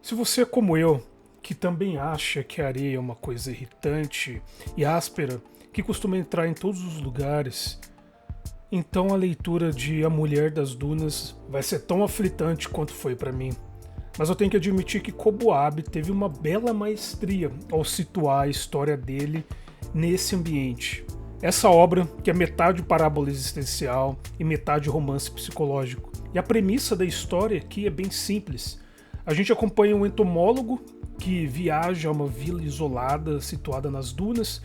Se você é como eu, que também acha que a areia é uma coisa irritante e áspera, que costuma entrar em todos os lugares, então a leitura de A Mulher das Dunas vai ser tão aflitante quanto foi para mim. Mas eu tenho que admitir que Koboab teve uma bela maestria ao situar a história dele nesse ambiente. Essa obra, que é metade parábola existencial e metade romance psicológico. E a premissa da história aqui é bem simples. A gente acompanha um entomólogo que viaja a uma vila isolada situada nas dunas,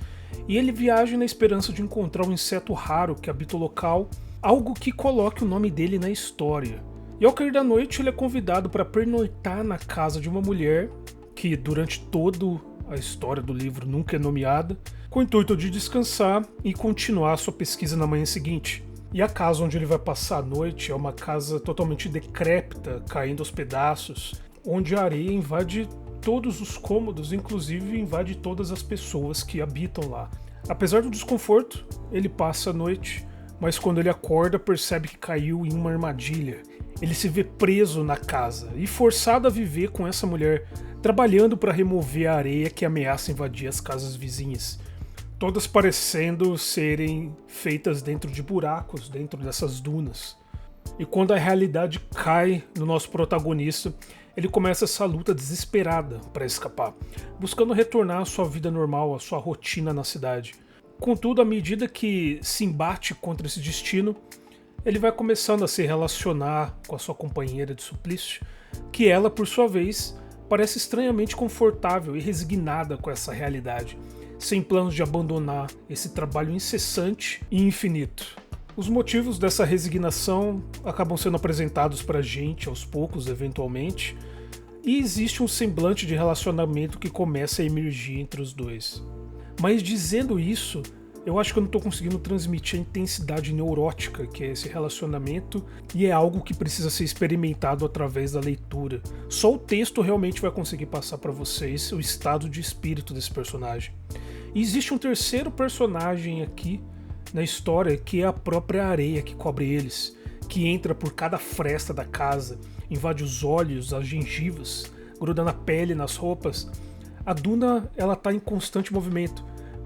e ele viaja na esperança de encontrar um inseto raro que habita o local, algo que coloque o nome dele na história. E ao cair da noite ele é convidado para pernoitar na casa de uma mulher, que durante toda a história do livro nunca é nomeada, com o intuito de descansar e continuar sua pesquisa na manhã seguinte. E a casa onde ele vai passar a noite é uma casa totalmente decrépita, caindo aos pedaços, onde a areia invade todos os cômodos, inclusive invade todas as pessoas que habitam lá. Apesar do desconforto, ele passa a noite, mas quando ele acorda percebe que caiu em uma armadilha. Ele se vê preso na casa e forçado a viver com essa mulher, trabalhando para remover a areia que ameaça invadir as casas vizinhas. Todas parecendo serem feitas dentro de buracos, dentro dessas dunas. E quando a realidade cai no nosso protagonista, ele começa essa luta desesperada para escapar, buscando retornar à sua vida normal, à sua rotina na cidade. Contudo, à medida que se embate contra esse destino, ele vai começando a se relacionar com a sua companheira de suplício, que ela, por sua vez, parece estranhamente confortável e resignada com essa realidade, sem planos de abandonar esse trabalho incessante e infinito. Os motivos dessa resignação acabam sendo apresentados para a gente aos poucos, eventualmente, e existe um semblante de relacionamento que começa a emergir entre os dois. Mas dizendo isso, eu acho que eu não estou conseguindo transmitir a intensidade neurótica que é esse relacionamento, e é algo que precisa ser experimentado através da leitura. Só o texto realmente vai conseguir passar para vocês o estado de espírito desse personagem. E existe um terceiro personagem aqui na história, que é a própria areia que cobre eles, que entra por cada fresta da casa, invade os olhos, as gengivas, gruda na pele, nas roupas. A duna ela está em constante movimento,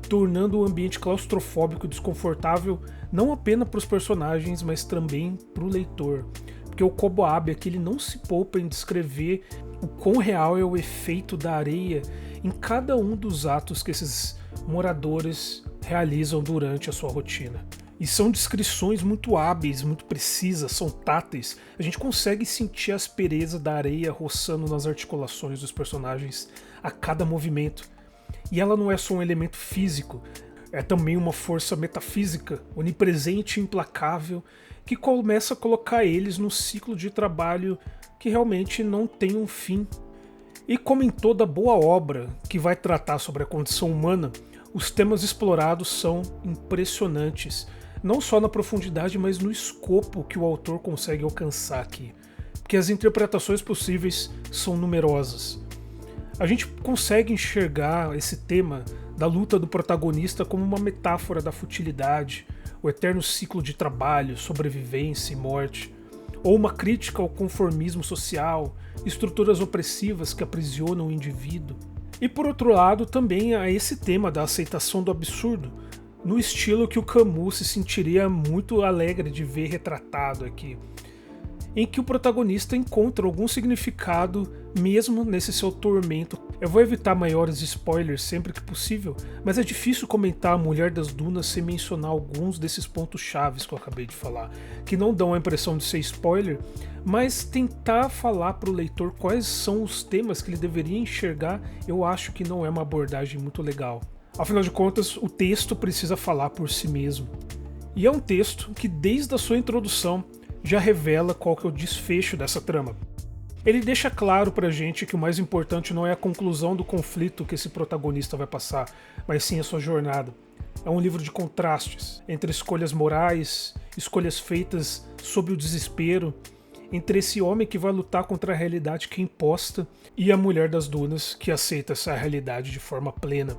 tornando o ambiente claustrofóbico e desconfortável não apenas para os personagens, mas também para o leitor. Porque o Koboab aqui ele não se poupa em descrever o quão real é o efeito da areia em cada um dos atos que esses moradores realizam durante a sua rotina. E são descrições muito hábeis, muito precisas, são táteis. A gente consegue sentir a aspereza da areia roçando nas articulações dos personagens a cada movimento. E ela não é só um elemento físico, é também uma força metafísica, onipresente e implacável, que começa a colocar eles num ciclo de trabalho que realmente não tem um fim. E como em toda boa obra que vai tratar sobre a condição humana, os temas explorados são impressionantes, não só na profundidade, mas no escopo que o autor consegue alcançar aqui, porque as interpretações possíveis são numerosas. A gente consegue enxergar esse tema da luta do protagonista como uma metáfora da futilidade, o eterno ciclo de trabalho, sobrevivência e morte, ou uma crítica ao conformismo social, estruturas opressivas que aprisionam o indivíduo. E por outro lado, também há esse tema da aceitação do absurdo, no estilo que o Camus se sentiria muito alegre de ver retratado aqui, em que o protagonista encontra algum significado mesmo nesse seu tormento. Eu vou evitar maiores spoilers sempre que possível, mas é difícil comentar A Mulher das Dunas sem mencionar alguns desses pontos chaves que eu acabei de falar, que não dão a impressão de ser spoiler, mas tentar falar para o leitor quais são os temas que ele deveria enxergar, eu acho que não é uma abordagem muito legal. Afinal de contas, o texto precisa falar por si mesmo. E é um texto que desde a sua introdução já revela qual que é o desfecho dessa trama. Ele deixa claro pra gente que o mais importante não é a conclusão do conflito que esse protagonista vai passar, mas sim a sua jornada. É um livro de contrastes, entre escolhas morais, escolhas feitas sob o desespero, entre esse homem que vai lutar contra a realidade que é imposta e a mulher das dunas que aceita essa realidade de forma plena.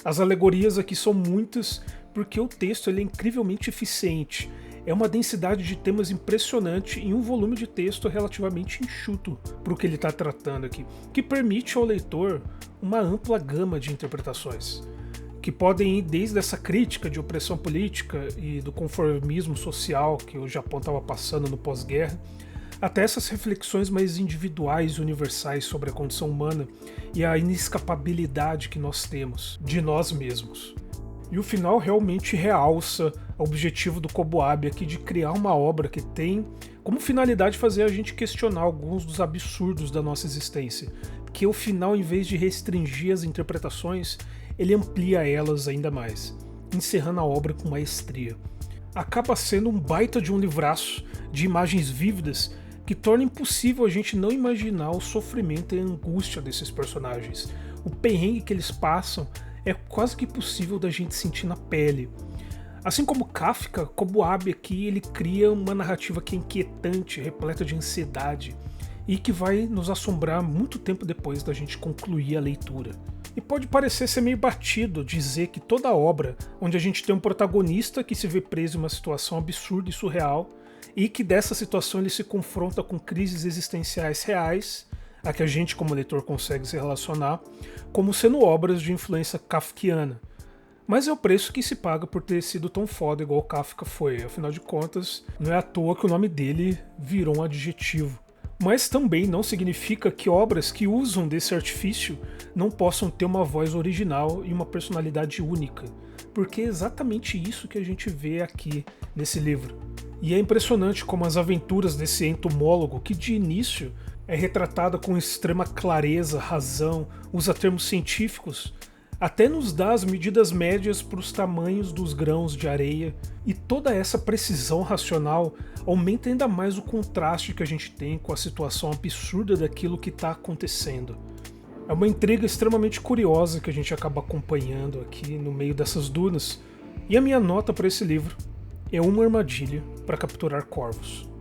As alegorias aqui são muitas porque o texto ele é incrivelmente eficiente. é uma densidade de temas impressionante em um volume de texto relativamente enxuto para o que ele está tratando aqui, que permite ao leitor uma ampla gama de interpretações, que podem ir desde essa crítica de opressão política e do conformismo social que o Japão estava passando no pós-guerra, até essas reflexões mais individuais e universais sobre a condição humana e a inescapabilidade que nós temos de nós mesmos. E o final realmente realça o objetivo do Kobuabe aqui de criar uma obra que tem como finalidade fazer a gente questionar alguns dos absurdos da nossa existência, que o final, em vez de restringir as interpretações, ele amplia elas ainda mais, encerrando a obra com maestria. Acaba sendo um baita de um livraço de imagens vívidas que torna impossível a gente não imaginar o sofrimento e a angústia desses personagens. O perrengue que eles passam é quase que possível da gente sentir na pele. Assim como Kafka, Kobuabe aqui ele cria uma narrativa que é inquietante, repleta de ansiedade e que vai nos assombrar muito tempo depois da gente concluir a leitura. E pode parecer ser meio batido dizer que toda obra onde a gente tem um protagonista que se vê preso em uma situação absurda e surreal e que dessa situação ele se confronta com crises existenciais reais, a que a gente como leitor consegue se relacionar, como sendo obras de influência kafkiana. Mas é o preço que se paga por ter sido tão foda igual Kafka foi, afinal de contas, não é à toa que o nome dele virou um adjetivo. Mas também não significa que obras que usam desse artifício não possam ter uma voz original e uma personalidade única, porque é exatamente isso que a gente vê aqui nesse livro. E é impressionante como as aventuras desse entomólogo, que de início é retratada com extrema clareza, razão, usa termos científicos, até nos dá as medidas médias para os tamanhos dos grãos de areia, e toda essa precisão racional aumenta ainda mais o contraste que a gente tem com a situação absurda daquilo que está acontecendo. É uma intriga extremamente curiosa que a gente acaba acompanhando aqui no meio dessas dunas, e a minha nota para esse livro é uma armadilha para capturar corvos.